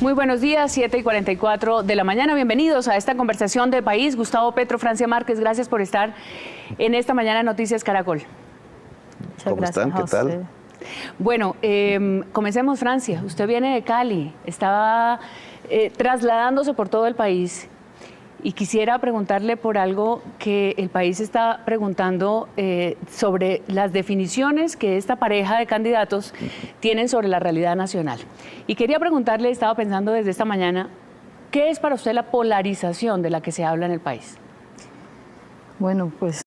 Muy buenos días, 7:44 de la mañana. Bienvenidos a esta conversación de país. Gustavo Petro, Francia Márquez, gracias por estar en esta mañana Noticias Caracol. ¿Cómo están? ¿Qué tal? Bueno, comencemos, Francia. Usted viene de Cali, estaba trasladándose por todo el país y quisiera preguntarle por algo que el país está preguntando sobre las definiciones que esta pareja de candidatos tienen sobre la realidad nacional. Y quería preguntarle, estaba pensando desde esta mañana, ¿qué es para usted la polarización de la que se habla en el país? Bueno, pues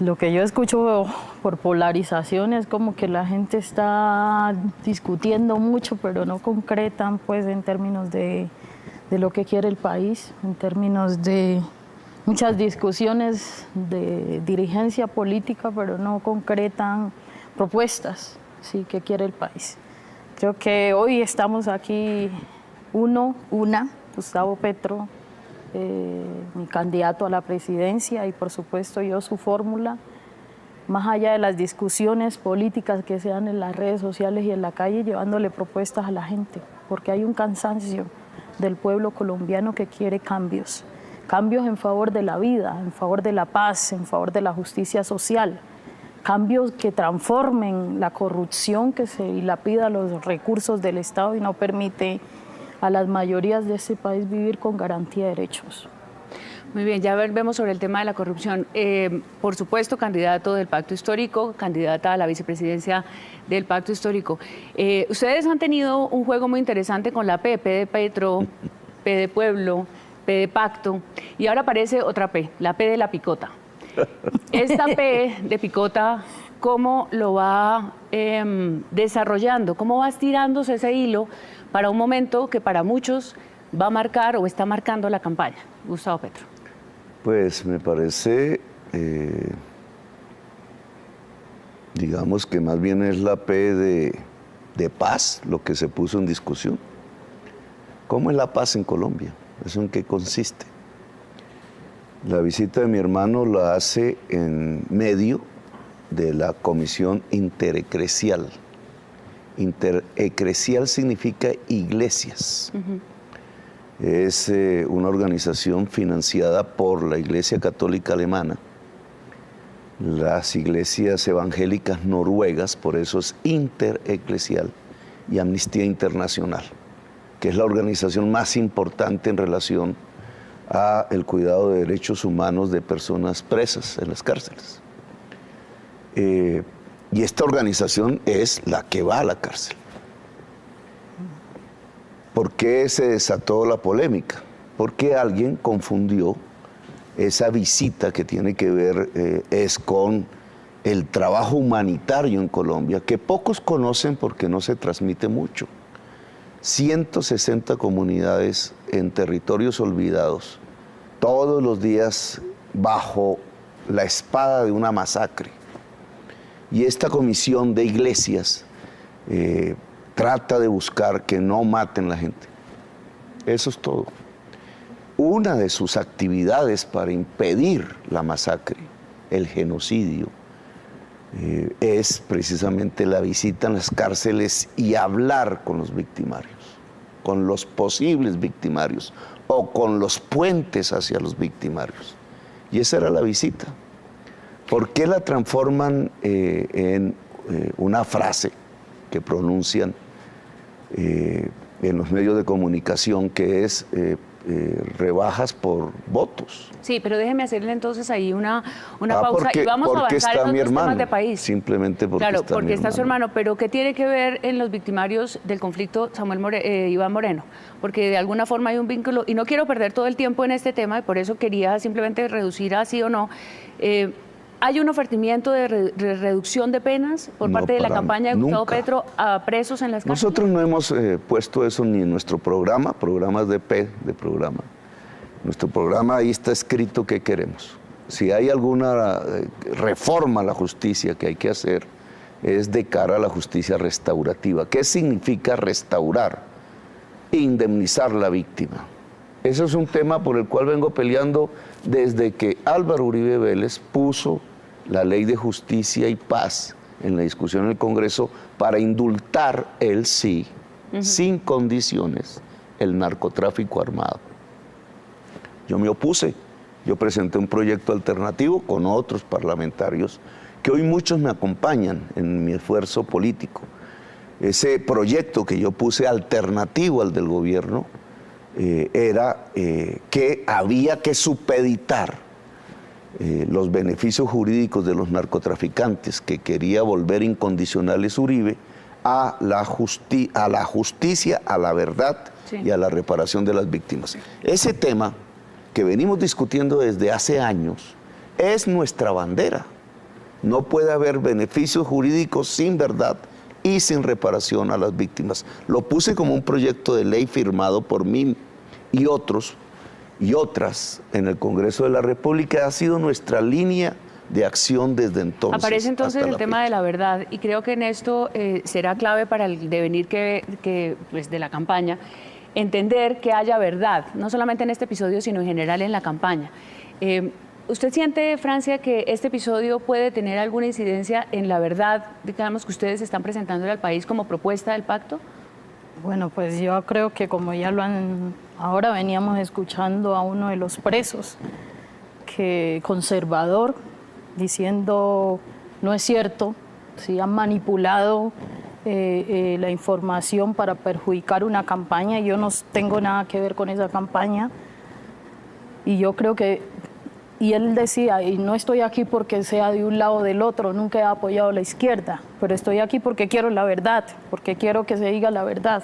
lo que yo escucho por polarización es como que la gente está discutiendo mucho, pero no concretan pues en términos de lo que quiere el país, en términos de muchas discusiones de dirigencia política, pero no concretan propuestas, sí, que quiere el país. Creo que hoy estamos aquí Gustavo Petro, mi candidato a la presidencia y por supuesto yo su fórmula, más allá de las discusiones políticas que se dan en las redes sociales y en la calle, llevándole propuestas a la gente, porque hay un cansancio del pueblo colombiano que quiere cambios en favor de la vida, en favor de la paz, en favor de la justicia social, cambios que transformen la corrupción que se dilapida los recursos del Estado y no permite a las mayorías de este país vivir con garantía de derechos. Muy bien, ya vemos sobre el tema de la corrupción. Por supuesto, candidato del Pacto Histórico, candidata a la vicepresidencia del Pacto Histórico. Ustedes han tenido un juego muy interesante con la P de Petro, P de Pueblo, P de Pacto, y ahora aparece otra P, la P de la picota. Esta P de picota, ¿cómo lo va desarrollando? ¿Cómo va estirándose ese hilo para un momento que para muchos va a marcar o está marcando la campaña? Gustavo Petro. Pues me parece, digamos que más bien es la P de paz lo que se puso en discusión. ¿Cómo es la paz en Colombia? ¿Eso en qué consiste? La visita de mi hermano la hace en medio de la Comisión Intereclesial. Intereclesial significa iglesias. Es una organización financiada por la Iglesia Católica Alemana, las iglesias evangélicas noruegas, por eso es intereclesial, y Amnistía Internacional, que es la organización más importante en relación a el cuidado de derechos humanos de personas presas en las cárceles. Y esta organización es la que va a la cárcel. ¿Por qué se desató la polémica? Porque alguien confundió esa visita que tiene que ver es con el trabajo humanitario en Colombia, que pocos conocen porque no se transmite mucho. 160 comunidades en territorios olvidados, todos los días bajo la espada de una masacre. Y esta comisión de iglesias trata de buscar que no maten la gente. Eso es todo. Una de sus actividades para impedir la masacre, el genocidio, es precisamente la visita en las cárceles y hablar con los victimarios, con los posibles victimarios o con los puentes hacia los victimarios. Y esa era la visita. ¿Por qué la transforman en una frase que pronuncian en los medios de comunicación que es rebajas por votos? Sí, pero déjeme hacerle entonces ahí una pausa y vamos a avanzar en otros temas de país. Simplemente porque claro, está porque mi está su hermano, pero ¿qué tiene que ver en los victimarios del conflicto Iván Moreno? Porque de alguna forma hay un vínculo, y no quiero perder todo el tiempo en este tema, y por eso quería simplemente reducir a sí o no. ¿Hay un ofrecimiento de reducción de penas por parte de la campaña de Gustavo Petro a presos en las cárceles? Nosotros no hemos puesto eso ni en nuestro programa, programas de programa. Nuestro programa ahí está escrito qué queremos. Si hay alguna reforma a la justicia que hay que hacer, es de cara a la justicia restaurativa. ¿Qué significa restaurar? Indemnizar a la víctima. Ese es un tema por el cual vengo peleando desde que Álvaro Uribe Vélez puso la Ley de Justicia y Paz en la discusión en el Congreso para indultar, él sí, sin condiciones, el narcotráfico armado. Yo me opuse, yo presenté un proyecto alternativo con otros parlamentarios que hoy muchos me acompañan en mi esfuerzo político. Ese proyecto que yo puse alternativo al del gobierno era que había que supeditar los beneficios jurídicos de los narcotraficantes que quería volver incondicionales Uribe a la justicia, a la verdad y a la reparación de las víctimas. Ese tema que venimos discutiendo desde hace años es nuestra bandera. No puede haber beneficios jurídicos sin verdad y sin reparación a las víctimas. Lo puse como un proyecto de ley firmado por mí y otros y otras en el Congreso de la República. Ha sido nuestra línea de acción desde entonces. Aparece entonces el tema de la verdad, y creo que en esto será clave para el devenir pues, de la campaña, entender que haya verdad, no solamente en este episodio, sino en general en la campaña. ¿Usted siente, Francia, que este episodio puede tener alguna incidencia en la verdad, digamos, que ustedes están presentándole al país como propuesta del pacto? Bueno, pues yo creo que como ya lo han, ahora veníamos escuchando a uno de los presos, que conservador, diciendo no es cierto, ¿sí? Han manipulado la información para perjudicar una campaña. Yo no tengo nada que ver con esa campaña y yo creo que, y él decía, y no estoy aquí porque sea de un lado o del otro, nunca he apoyado a la izquierda, pero estoy aquí porque quiero la verdad, porque quiero que se diga la verdad.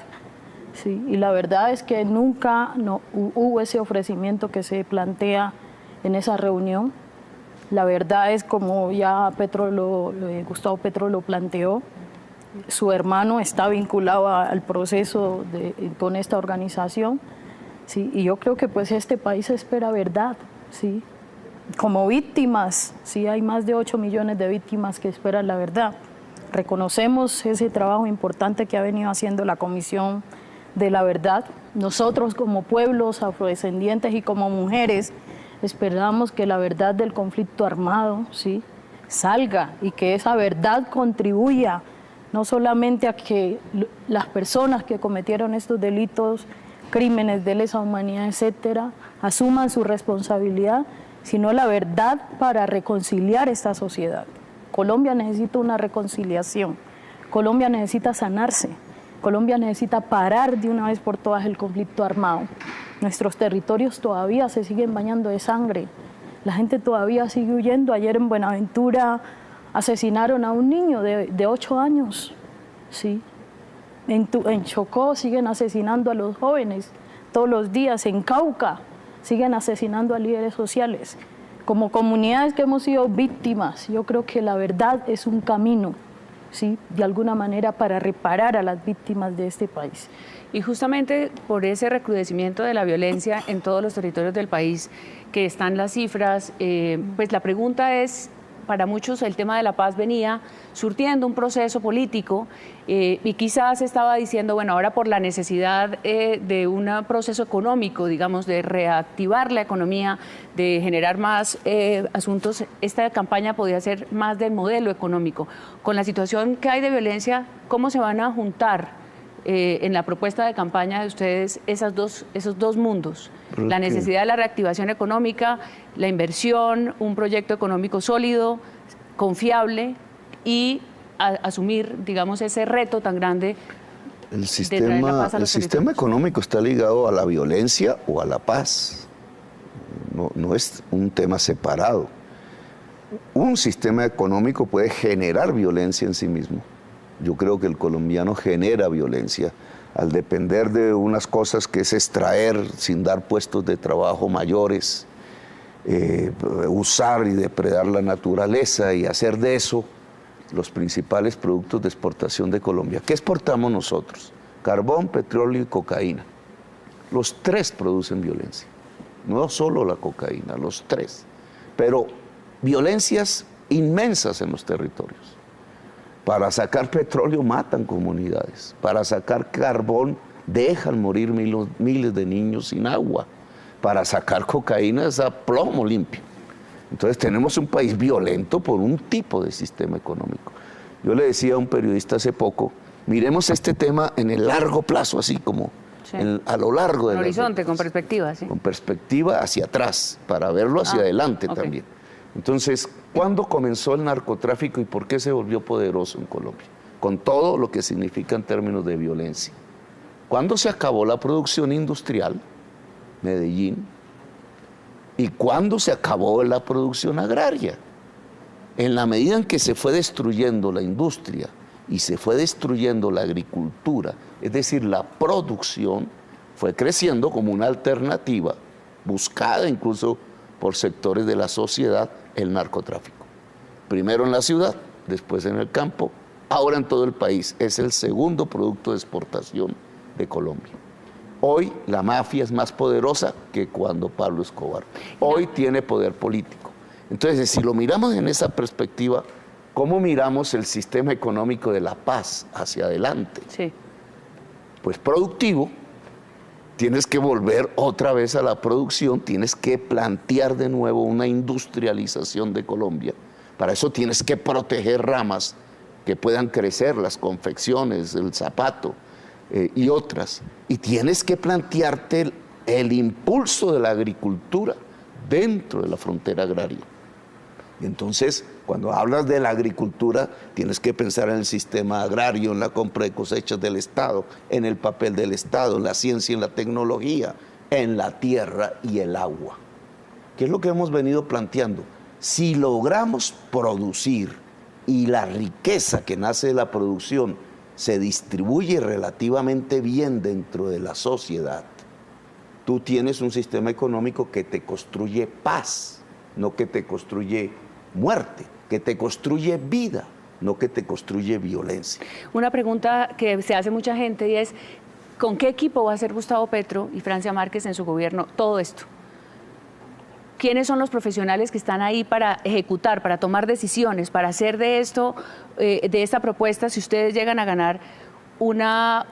Sí, y la verdad es que nunca hubo ese ofrecimiento que se plantea en esa reunión. La verdad es, como ya Gustavo Petro lo planteó, su hermano está vinculado al proceso con esta organización, ¿sí? Y yo creo que pues este país espera verdad, ¿sí? Como víctimas, ¿sí? Hay más de 8 millones de víctimas que esperan la verdad. Reconocemos ese trabajo importante que ha venido haciendo la Comisión de la Verdad. Nosotros como pueblos afrodescendientes y como mujeres esperamos que la verdad del conflicto armado, ¿sí? salga y que esa verdad contribuya no solamente a que las personas que cometieron estos delitos, crímenes de lesa humanidad, etcétera, asuman su responsabilidad, sino la verdad para reconciliar esta sociedad. Colombia necesita una reconciliación, Colombia necesita sanarse, Colombia necesita parar de una vez por todas el conflicto armado. Nuestros territorios todavía se siguen bañando de sangre, la gente todavía sigue huyendo. Ayer en Buenaventura asesinaron a un niño de 8 años, ¿sí? En Chocó siguen asesinando a los jóvenes todos los días, en Cauca siguen asesinando a líderes sociales. Como comunidades que hemos sido víctimas, yo creo que la verdad es un camino, ¿sí? de alguna manera para reparar a las víctimas de este país. Y justamente por ese recrudecimiento de la violencia en todos los territorios del país, que están las cifras, pues la pregunta es, para muchos el tema de la paz venía surtiendo un proceso político y quizás estaba diciendo, bueno, ahora por la necesidad de un proceso económico, digamos, de reactivar la economía, de generar más asuntos, esta campaña podía ser más del modelo económico. Con la situación que hay de violencia, ¿cómo se van a juntar en la propuesta de campaña de ustedes esos dos mundos? La necesidad de la reactivación económica, la inversión, un proyecto económico sólido, confiable y asumir, digamos, ese reto tan grande. El sistema económico está ligado a la violencia o a la paz. No es un tema separado. Un sistema económico puede generar violencia en sí mismo. Yo creo que el colombiano genera violencia al depender de unas cosas que es extraer sin dar puestos de trabajo mayores, usar y depredar la naturaleza y hacer de eso los principales productos de exportación de Colombia. ¿Qué exportamos nosotros? Carbón, petróleo y cocaína. Los tres producen violencia, no solo la cocaína, los tres. Pero violencias inmensas en los territorios. Para sacar petróleo matan comunidades, para sacar carbón dejan morir miles de niños sin agua, para sacar cocaína es a plomo limpio. Entonces tenemos un país violento por un tipo de sistema económico. Yo le decía a un periodista hace poco, miremos este tema en el largo plazo, así como sí, a lo largo del horizonte, con perspectiva. Sí. Con perspectiva hacia atrás, para verlo hacia adelante también. Entonces, ¿cuándo comenzó el narcotráfico y por qué se volvió poderoso en Colombia? Con todo lo que significa en términos de violencia. ¿Cuándo se acabó la producción industrial? Medellín. ¿Y cuándo se acabó la producción agraria? En la medida en que se fue destruyendo la industria y se fue destruyendo la agricultura, es decir, la producción fue creciendo como una alternativa buscada incluso por sectores de la sociedad, el narcotráfico. Primero en la ciudad, después en el campo, ahora en todo el país. Es el segundo producto de exportación de Colombia. Hoy la mafia es más poderosa que cuando Pablo Escobar. Hoy tiene poder político. Entonces, si lo miramos en esa perspectiva, ¿cómo miramos el sistema económico de la paz hacia adelante? Sí. Pues productivo. Tienes que volver otra vez a la producción, tienes que plantear de nuevo una industrialización de Colombia. Para eso tienes que proteger ramas que puedan crecer, las confecciones, el zapato y otras. Y tienes que plantearte el impulso de la agricultura dentro de la frontera agraria. Y entonces, cuando hablas de la agricultura, tienes que pensar en el sistema agrario, en la compra de cosechas del Estado, en el papel del Estado, en la ciencia y en la tecnología, en la tierra y el agua. ¿Qué es lo que hemos venido planteando? Si logramos producir y la riqueza que nace de la producción se distribuye relativamente bien dentro de la sociedad, tú tienes un sistema económico que te construye paz, no que te construye muerte, que te construye vida, no que te construye violencia. Una pregunta que se hace mucha gente y es, ¿con qué equipo va a hacer Gustavo Petro y Francia Márquez en su gobierno todo esto? ¿Quiénes son los profesionales que están ahí para ejecutar, para tomar decisiones, para hacer de esto, de esta propuesta, si ustedes llegan a ganar un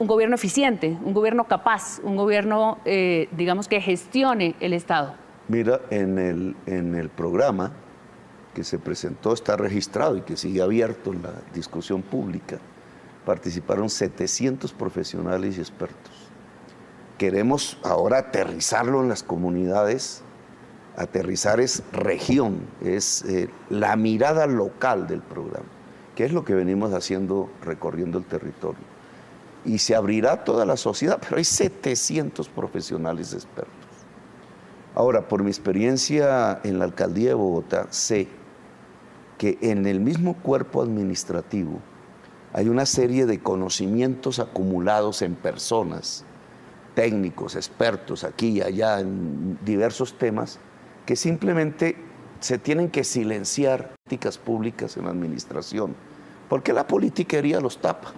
gobierno eficiente, un gobierno capaz, un gobierno, digamos, que gestione el Estado? Mira, en el programa que se presentó, está registrado y que sigue abierto en la discusión pública, participaron 700 profesionales y expertos. Queremos ahora aterrizarlo en las comunidades. Aterrizar es región, es la mirada local del programa, que es lo que venimos haciendo recorriendo el territorio. Y se abrirá toda la sociedad, pero hay 700 profesionales expertos. Ahora, por mi experiencia en la alcaldía de Bogotá, sé que en el mismo cuerpo administrativo hay una serie de conocimientos acumulados en personas, técnicos, expertos, aquí y allá, en diversos temas, que simplemente se tienen que silenciar políticas públicas en la administración, porque la politiquería los tapa.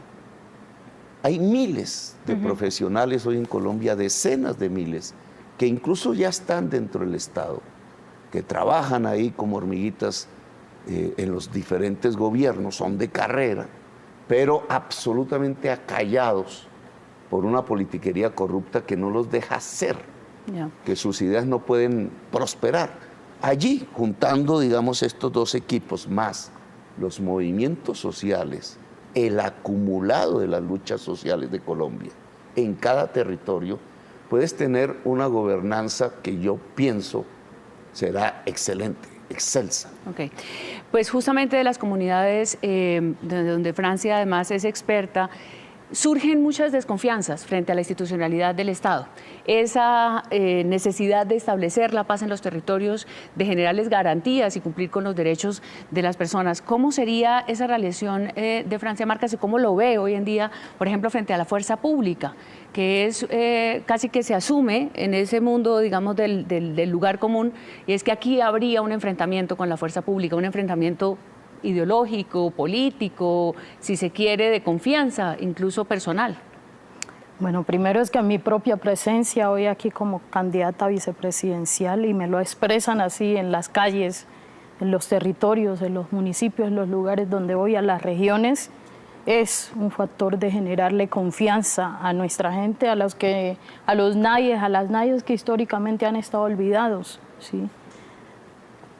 Hay miles de profesionales hoy en Colombia, decenas de miles, que incluso ya están dentro del Estado, que trabajan ahí como hormiguitas en los diferentes gobiernos, son de carrera, pero absolutamente acallados por una politiquería corrupta que no los deja ser, que sus ideas no pueden prosperar. Allí, juntando, digamos, estos dos equipos, más los movimientos sociales, el acumulado de las luchas sociales de Colombia en cada territorio, puedes tener una gobernanza que yo pienso será excelente, excelsa. Ok, pues justamente de las comunidades donde Francia además es experta, surgen muchas desconfianzas frente a la institucionalidad del Estado. Esa necesidad de establecer la paz en los territorios, de generarles garantías y cumplir con los derechos de las personas. ¿Cómo sería esa relación de Francia Márquez y cómo lo ve hoy en día, por ejemplo, frente a la fuerza pública, que es casi que se asume en ese mundo, digamos, del lugar común, y es que aquí habría un enfrentamiento con la fuerza pública, un enfrentamiento ideológico, político, si se quiere, de confianza, incluso personal? Bueno, primero es que mi propia presencia hoy aquí como candidata vicepresidencial, y me lo expresan así en las calles, en los territorios, en los municipios, en los lugares donde voy, a las regiones, es un factor de generarle confianza a nuestra gente, a las nayes que históricamente han estado olvidados, ¿sí?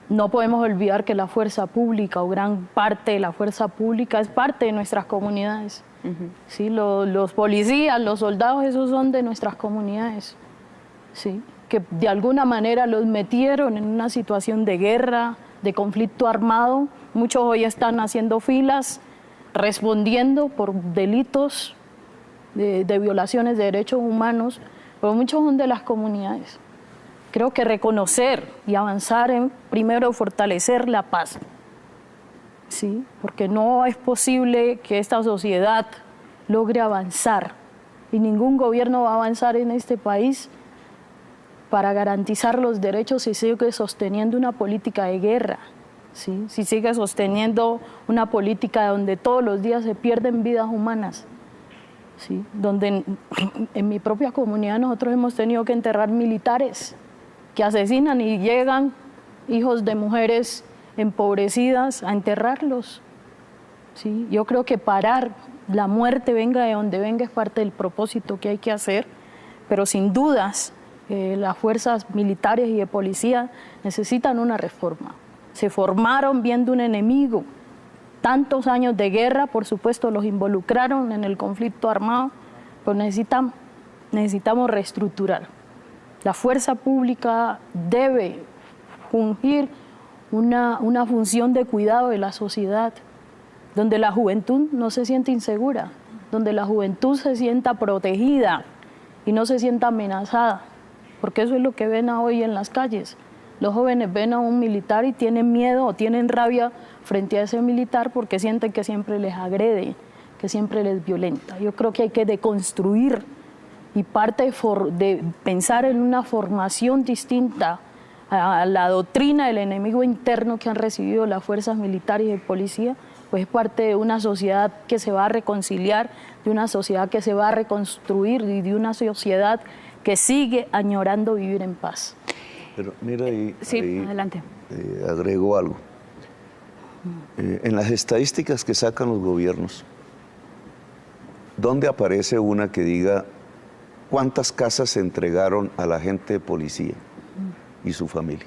No podemos olvidar que la fuerza pública o gran parte de la fuerza pública es parte de nuestras comunidades. ¿Sí? Los policías, los soldados, esos son de nuestras comunidades. ¿Sí? Que de alguna manera los metieron en una situación de guerra, de conflicto armado. Muchos hoy están haciendo filas, respondiendo por delitos de violaciones de derechos humanos, pero muchos son de las comunidades. Creo que reconocer y avanzar en, primero, fortalecer la paz, ¿sí? Porque no es posible que esta sociedad logre avanzar, y ningún gobierno va a avanzar en este país para garantizar los derechos si sigue sosteniendo una política de guerra, ¿sí? Si sigue sosteniendo una política donde todos los días se pierden vidas humanas, ¿sí? Donde en mi propia comunidad nosotros hemos tenido que enterrar militares que asesinan y llegan hijos de mujeres empobrecidas a enterrarlos, ¿sí? Yo creo que parar la muerte, venga de donde venga, es parte del propósito que hay que hacer, pero sin dudas las fuerzas militares y de policía necesitan una reforma. Se formaron viendo un enemigo, tantos años de guerra, por supuesto los involucraron en el conflicto armado, pero necesitamos reestructurar. La fuerza pública debe fungir una función de cuidado de la sociedad, donde la juventud no se siente insegura, donde la juventud se sienta protegida y no se sienta amenazada, porque eso es lo que ven hoy en las calles. Los jóvenes ven a un militar y tienen miedo o tienen rabia frente a ese militar porque sienten que siempre les agrede, que siempre les violenta. Yo creo que hay que deconstruir, y parte de pensar en una formación distinta a la doctrina del enemigo interno que han recibido las fuerzas militares y de policía, pues es parte de una sociedad que se va a reconciliar, de una sociedad que se va a reconstruir y de una sociedad que sigue añorando vivir en paz. Pero mira ahí, sí, ahí adelante. Agrego algo. En las estadísticas que sacan los gobiernos, ¿dónde aparece una que diga cuántas casas se entregaron a la gente de policía y su familia?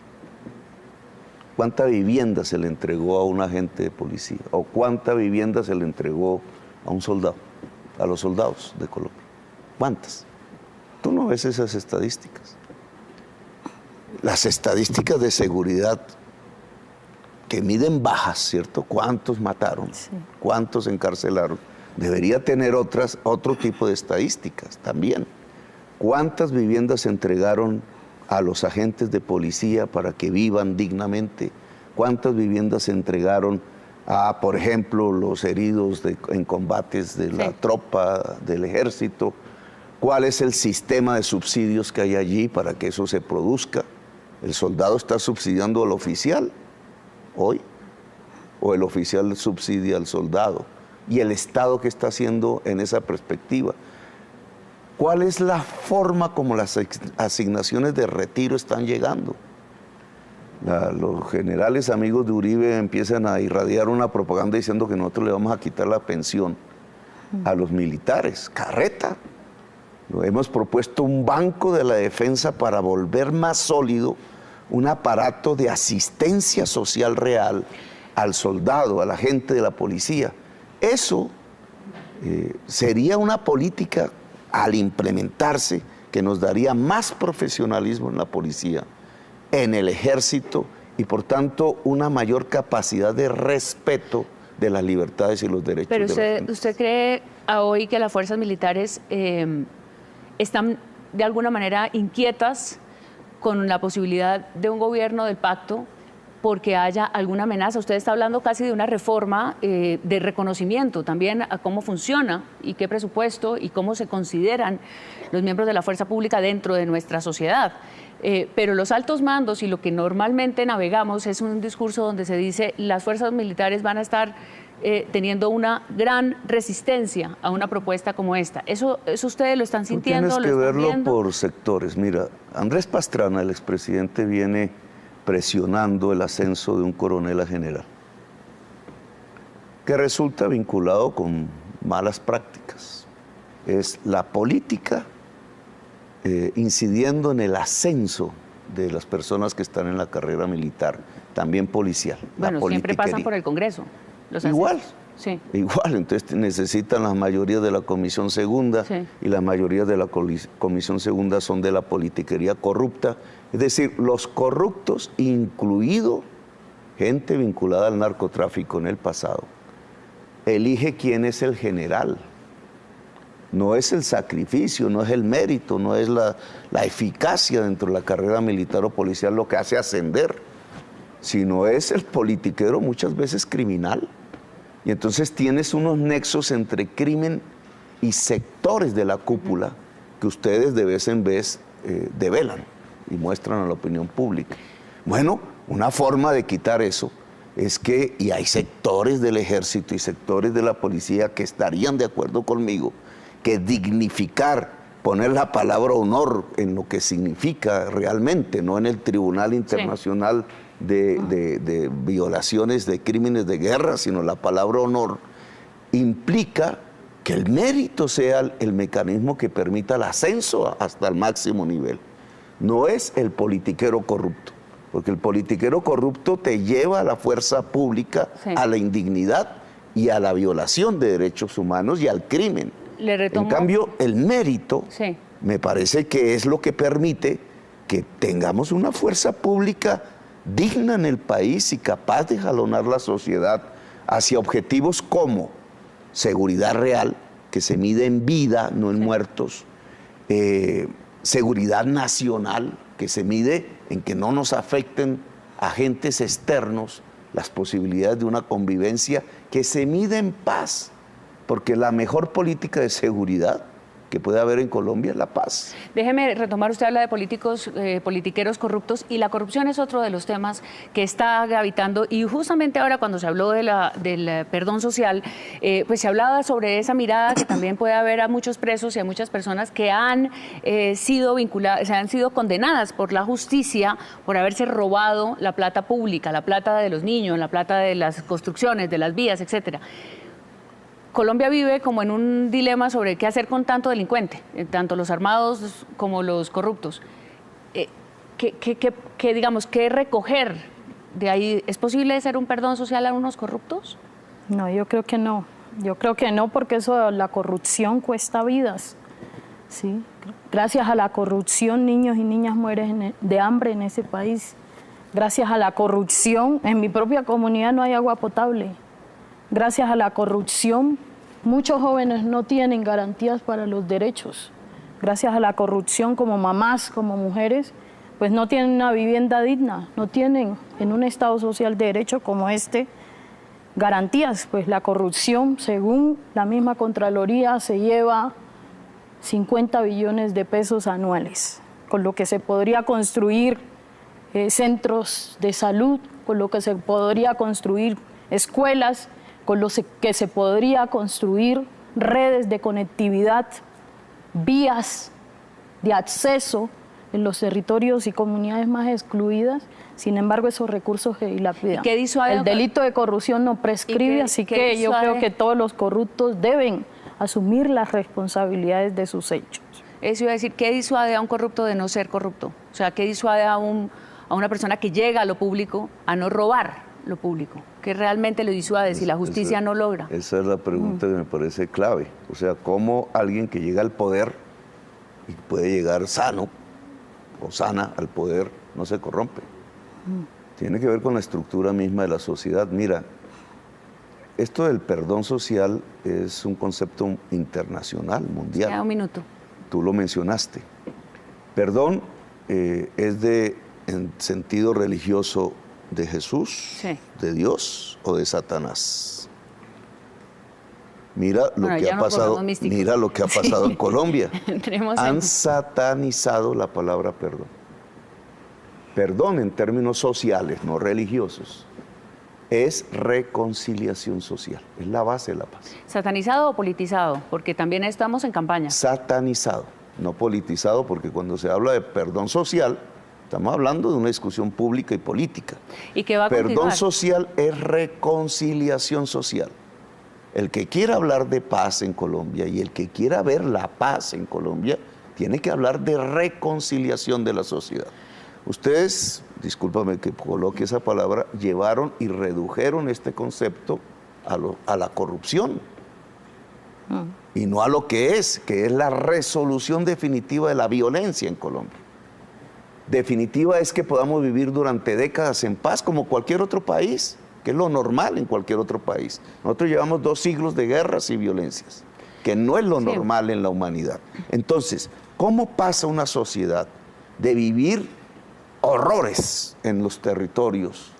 ¿Cuánta vivienda se le entregó a un agente de policía? ¿O cuánta vivienda se le entregó a un soldado, a los soldados de Colombia? ¿Cuántas? Tú no ves esas estadísticas. Las estadísticas de seguridad que miden bajas, ¿cierto? ¿Cuántos mataron? Sí. ¿Cuántos encarcelaron? Debería tener otro tipo de estadísticas también. ¿Cuántas viviendas se entregaron a los agentes de policía para que vivan dignamente? ¿Cuántas viviendas se entregaron a, por ejemplo, los heridos en combates de la tropa, del ejército? ¿Cuál es el sistema de subsidios que hay allí para que eso se produzca? ¿El soldado está subsidiando al oficial hoy? ¿O el oficial subsidia al soldado? ¿Y el Estado qué está haciendo en esa perspectiva? ¿Cuál es la forma como las asignaciones de retiro están llegando? Los generales amigos de Uribe empiezan a irradiar una propaganda diciendo que nosotros le vamos a quitar la pensión a los militares. Carreta. Hemos propuesto un banco de la defensa para volver más sólido un aparato de asistencia social real al soldado, a la gente de la policía. Eso sería una política, al implementarse, que nos daría más profesionalismo en la policía, en el ejército, y por tanto una mayor capacidad de respeto de las libertades y los derechos de la gente. Pero ¿usted cree hoy que las fuerzas militares están de alguna manera inquietas con la posibilidad de un gobierno del pacto porque haya alguna amenaza? Usted está hablando casi de una reforma de reconocimiento también a cómo funciona y qué presupuesto y cómo se consideran los miembros de la fuerza pública dentro de nuestra sociedad. Pero los altos mandos y lo que normalmente navegamos es un discurso donde se dice las fuerzas militares van a estar teniendo una gran resistencia a una propuesta como esta. ¿Eso ustedes lo están sintiendo? Tú tienes que verlo por sectores. Mira, Andrés Pastrana, el expresidente, viene presionando el ascenso de un coronel a general, que resulta vinculado con malas prácticas. Es la política incidiendo en el ascenso de las personas que están en la carrera militar, también policial. Bueno, siempre pasan por el Congreso. Igual. Sí. Igual, entonces necesitan la mayoría de la Comisión Segunda, sí, y la mayoría de la Comisión Segunda son de la politiquería corrupta, es decir, los corruptos, incluido gente vinculada al narcotráfico en el pasado, elige quién es el general. No es el sacrificio, no es el mérito, no es la eficacia dentro de la carrera militar o policial lo que hace ascender, sino es el politiquero muchas veces criminal. Y entonces tienes unos nexos entre crimen y sectores de la cúpula que ustedes de vez en vez develan y muestran a la opinión pública. Bueno, una forma de quitar eso es que, y hay sectores del ejército y sectores de la policía que estarían de acuerdo conmigo, que dignificar, poner la palabra honor en lo que significa realmente, no en el Tribunal Internacional de violaciones, de crímenes de guerra, sino la palabra honor, implica que el mérito sea el mecanismo que permita el ascenso hasta el máximo nivel. No es el politiquero corrupto, porque el politiquero corrupto te lleva a la fuerza pública, sí, a la indignidad y a la violación de derechos humanos y al crimen. En cambio, el mérito, sí, me parece que es lo que permite que tengamos una fuerza pública digna en el país y capaz de jalonar la sociedad hacia objetivos como seguridad real, que se mide en vida, no en, sí, muertos, seguridad nacional, que se mide en que no nos afecten agentes externos, las posibilidades de una convivencia que se mide en paz, porque la mejor política de seguridad que puede haber en Colombia es la paz. Déjeme retomar, usted habla de políticos, politiqueros corruptos, y la corrupción es otro de los temas que está gravitando, y justamente ahora cuando se habló del perdón social, pues se hablaba sobre esa mirada que también puede haber a muchos presos y a muchas personas que han sido vinculadas, han sido condenadas por la justicia por haberse robado la plata pública, la plata de los niños, la plata de las construcciones, de las vías, etcétera. Colombia vive como en un dilema sobre qué hacer con tanto delincuente, tanto los armados como los corruptos. ¿Qué recoger de ahí? ¿Es posible hacer un perdón social a unos corruptos? No, yo creo que no. Yo creo que no, porque eso, la corrupción cuesta vidas. ¿Sí? Gracias a la corrupción, niños y niñas mueren de hambre en ese país. Gracias a la corrupción, en mi propia comunidad no hay agua potable. Gracias a la corrupción, muchos jóvenes no tienen garantías para los derechos. Gracias a la corrupción, como mamás, como mujeres, pues no tienen una vivienda digna, no tienen en un Estado social de derecho como este garantías. Pues la corrupción, según la misma Contraloría, se lleva 50 billones de pesos anuales, con lo que se podría construir centros de salud, con lo que se podría construir escuelas, con lo que se podría construir redes de conectividad, vías de acceso en los territorios y comunidades más excluidas. Sin embargo, esos recursos se dilapidan. El delito de corrupción no prescribe, así que yo creo que todos los corruptos deben asumir las responsabilidades de sus hechos. Eso iba a decir, ¿qué disuade a un corrupto de no ser corrupto? O sea, ¿qué disuade a una persona que llega a lo público a no robar lo público? ¿Qué realmente lo disuade si la justicia no logra? Esa es la pregunta que me parece clave. O sea, ¿cómo alguien que llega al poder y puede llegar sano o sana al poder no se corrompe? Tiene que ver con la estructura misma de la sociedad. Mira, esto del perdón social es un concepto internacional, mundial. Ya, un minuto. Tú lo mencionaste. Perdón es en sentido religioso, de Jesús, sí, de Dios o de Satanás. Mira lo que ha pasado, mira lo que ha pasado en Colombia. Han satanizado la palabra perdón. Perdón en términos sociales, no religiosos, es reconciliación social, es la base de la paz. ¿Satanizado o politizado? Porque también estamos en campaña. Satanizado, no politizado, porque cuando se habla de perdón social, estamos hablando de una discusión pública y política. ¿Y qué va a continuar? Perdón social es reconciliación social. El que quiera hablar de paz en Colombia y el que quiera ver la paz en Colombia, tiene que hablar de reconciliación de la sociedad. Ustedes, discúlpame que coloque esa palabra, llevaron y redujeron este concepto a la corrupción. Y no a lo que es la resolución definitiva de la violencia en Colombia. Definitiva es que podamos vivir durante décadas en paz como cualquier otro país, que es lo normal en cualquier otro país. Nosotros llevamos 2 siglos de guerras y violencias, que no es lo normal en la humanidad. Entonces, ¿cómo pasa una sociedad de vivir horrores en los territorios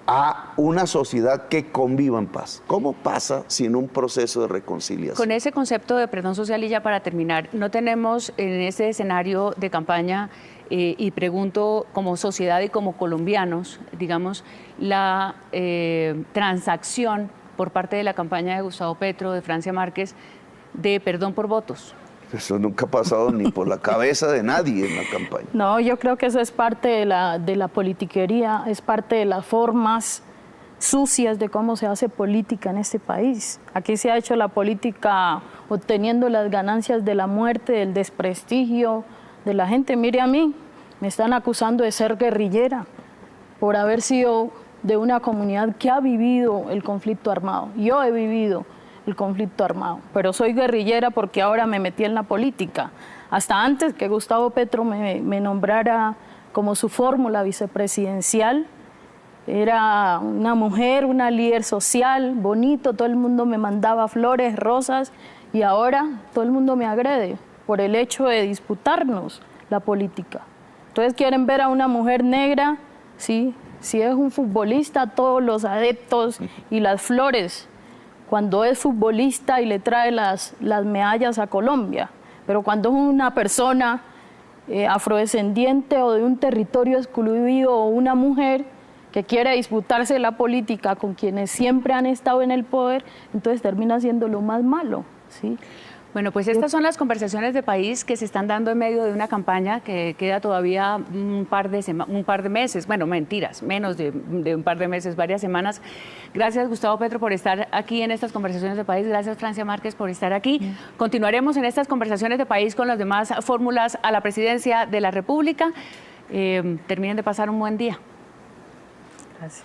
a una sociedad que conviva en paz? ¿Cómo pasa sin un proceso de reconciliación? Con ese concepto de perdón social, y ya para terminar, no tenemos en ese escenario de campaña, y pregunto como sociedad y como colombianos, digamos, la transacción por parte de la campaña de Gustavo Petro, de Francia Márquez, de perdón por votos. Eso nunca ha pasado ni por la cabeza de nadie en la campaña. No, yo creo que eso es parte de la politiquería, es parte de las formas sucias de cómo se hace política en este país. Aquí se ha hecho la política obteniendo las ganancias de la muerte, del desprestigio de la gente. Mire a mí, me están acusando de ser guerrillera por haber sido de una comunidad que ha vivido el conflicto armado. Yo he vivido el conflicto armado, pero soy guerrillera porque ahora me metí en la política. Hasta antes que Gustavo Petro me nombrara como su fórmula vicepresidencial, era una mujer, una líder social, bonito, todo el mundo me mandaba flores, rosas, y ahora todo el mundo me agrede por el hecho de disputarnos la política. Entonces quieren ver a una mujer negra, ¿sí? Si es un futbolista, todos los adeptos y las flores, cuando es futbolista y le trae las medallas a Colombia, pero cuando es una persona afrodescendiente o de un territorio excluido o una mujer que quiere disputarse la política con quienes siempre han estado en el poder, entonces termina siendo lo más malo, ¿sí? Bueno, pues estas son las conversaciones de país que se están dando en medio de una campaña que queda todavía un par de meses, bueno, mentiras, menos de un par de meses, varias semanas. Gracias, Gustavo Petro, por estar aquí en estas conversaciones de país. Gracias, Francia Márquez, por estar aquí. Continuaremos en estas conversaciones de país con las demás fórmulas a la presidencia de la República. Terminen de pasar un buen día. Gracias.